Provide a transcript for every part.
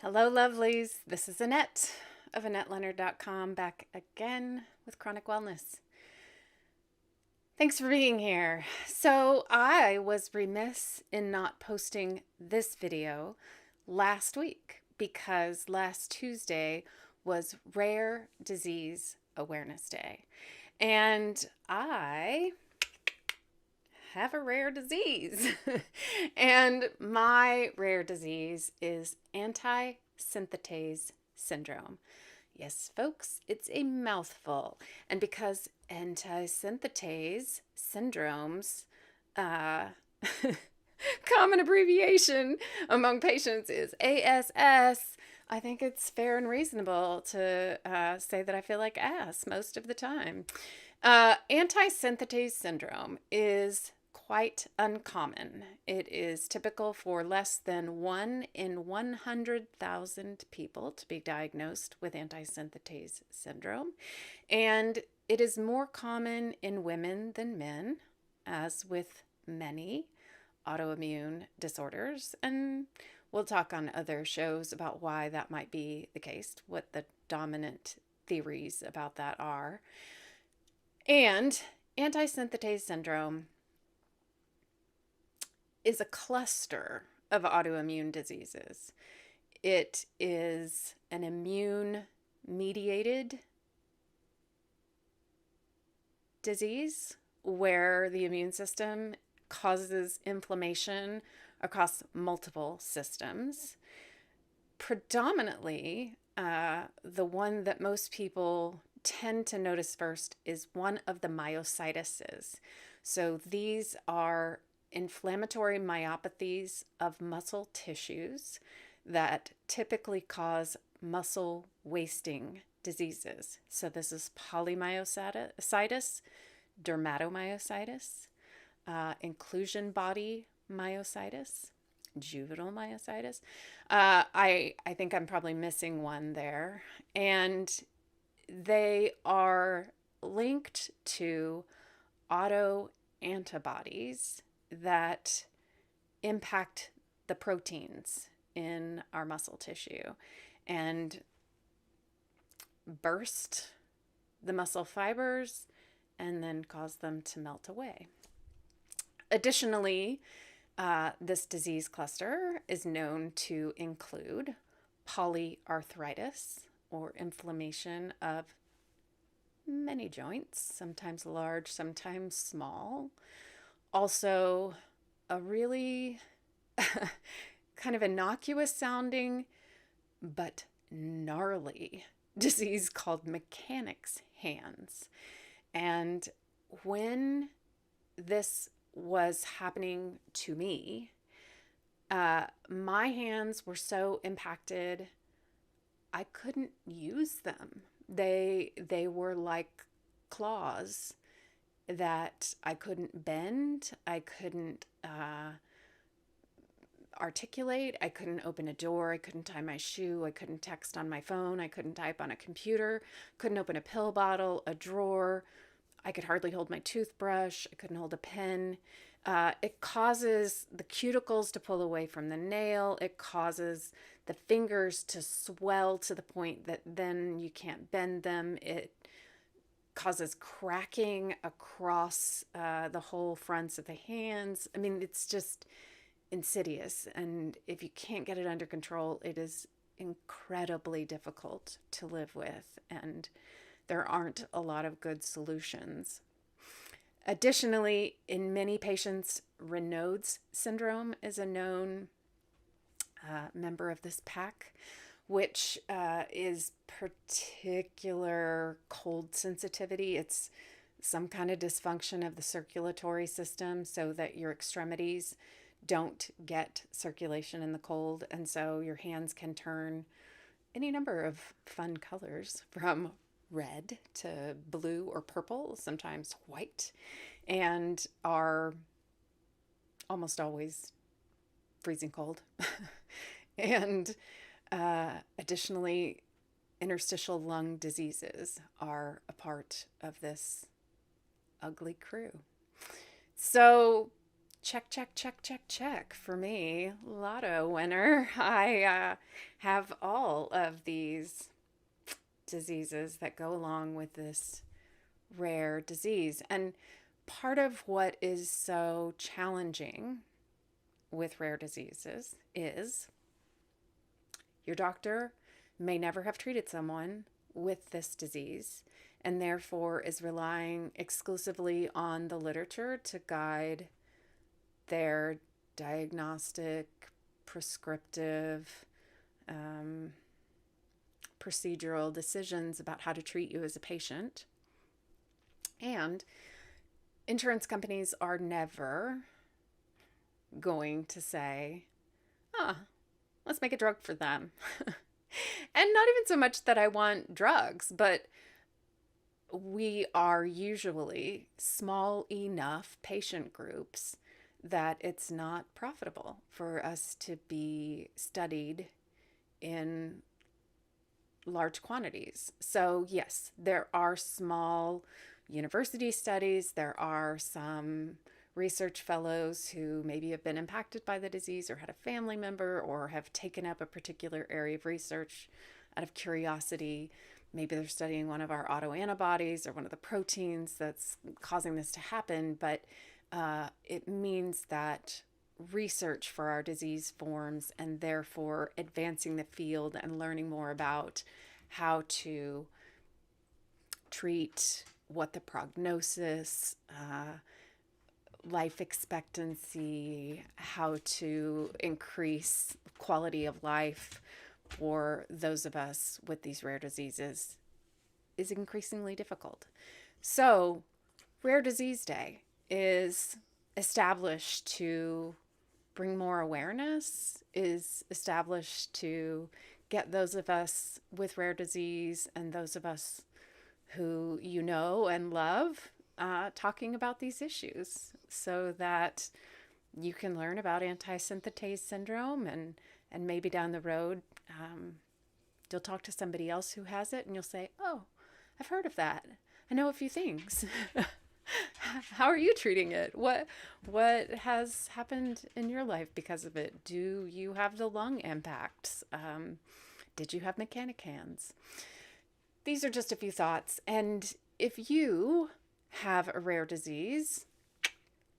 Hello, lovelies. This is Annette of AnnetteLeonard.com back again with Chronic Wellness. Thanks for being here. So I was remiss in not posting this video last week because last Tuesday was Rare Disease Awareness Day. And I have a rare disease. And my rare disease is antisynthetase syndrome. Yes, folks, it's a mouthful. And because antisynthetase syndromes, common abbreviation among patients is ASS, I think it's fair and reasonable to say that I feel like ass most of the time. Antisynthetase syndrome is quite uncommon. It is typical for less than 1 in 100,000 people to be diagnosed with antisynthetase syndrome. And it is more common in women than men, as with many autoimmune disorders. And we'll talk on other shows about why that might be the case, what the dominant theories about that are. And antisynthetase syndrome is a cluster of autoimmune diseases. It is an immune-mediated disease where the immune system causes inflammation across multiple systems. Predominantly, the one that most people tend to notice first is one of the myositis. So these are inflammatory myopathies of muscle tissues that typically cause muscle wasting diseases. So this is polymyositis, dermatomyositis, inclusion body myositis, juvenile myositis. I think I'm probably missing one there. And they are linked to autoantibodies that impact the proteins in our muscle tissue and burst the muscle fibers and then cause them to melt away. Additionally, this disease cluster is known to include polyarthritis, or inflammation of many joints, sometimes large, sometimes small. Also, a really kind of innocuous sounding but gnarly disease called mechanics hands. And when this was happening to me, my hands were so impacted I couldn't use them. They were like claws that I couldn't bend. I couldn't articulate. I couldn't open a door. I couldn't tie my shoe. I couldn't text on my phone. I couldn't type on a computer. Couldn't open a pill bottle, a drawer. I could hardly hold my toothbrush. I couldn't hold a pen. It causes the cuticles to pull away from the nail. It causes the fingers to swell to the point that then you can't bend them. It causes cracking across the whole fronts of the hands. I mean, it's just insidious. And if you can't get it under control, it is incredibly difficult to live with. And there aren't a lot of good solutions. Additionally, in many patients, Renaud's syndrome is a known member of this pack, which is particular cold sensitivity. It's some kind of dysfunction of the circulatory system so that your extremities don't get circulation in the cold. And so your hands can turn any number of fun colors from red to blue or purple, sometimes white, and are almost always freezing cold. And additionally, interstitial lung diseases are a part of this ugly crew. So check, check, check, check, check for me. Lotto winner. I have all of these diseases that go along with this rare disease. And part of what is so challenging with rare diseases is your doctor may never have treated someone with this disease and therefore is relying exclusively on the literature to guide their diagnostic, prescriptive, procedural decisions about how to treat you as a patient. And insurance companies are never going to say, let's make a drug for them. And not even so much that I want drugs, but we are usually small enough patient groups that it's not profitable for us to be studied in large quantities. So yes, there are small university studies. There are some research fellows who maybe have been impacted by the disease or had a family member or have taken up a particular area of research out of curiosity. Maybe they're studying one of our autoantibodies or one of the proteins that's causing this to happen, but it means that research for our disease forms and therefore advancing the field and learning more about how to treat, what the prognosis, life expectancy, how to increase quality of life for those of us with these rare diseases is increasingly difficult. So, Rare Disease Day is established to bring more awareness, is established to get those of us with rare disease and those of us who you know and love talking about these issues so that you can learn about antisynthetase syndrome and maybe down the road you'll talk to somebody else who has it and you'll say, oh, I've heard of that. I know a few things. How are you treating it? What has happened in your life because of it? Do you have the lung impacts? Did you have mechanic hands? These are just a few thoughts. And if you have a rare disease,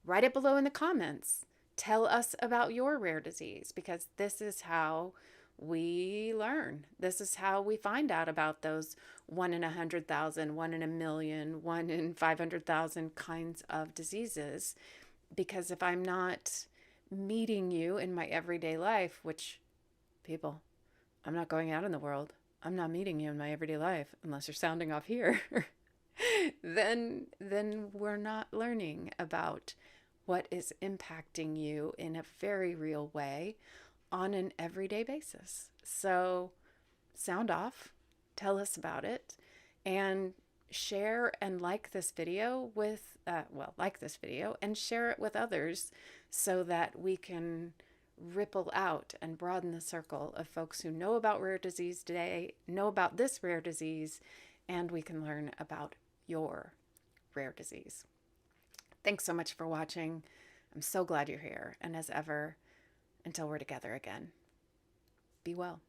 write it below in the comments. Tell us about your rare disease, because this is how we learn. This is how we find out about those 1 in 100,000, 1 in a million, 1 in 500,000 kinds of diseases. Because if I'm not meeting you in my everyday life, which people, I'm not going out in the world, I'm not meeting you in my everyday life unless you're sounding off here, then we're not learning about what is impacting you in a very real way on an everyday basis. So sound off, tell us about it, and share and like this video with, like this video and share it with others so that we can ripple out and broaden the circle of folks who know about rare disease today, know about this rare disease, and we can learn about your rare disease. Thanks so much for watching. I'm so glad you're here. And as ever, until we're together again, be well.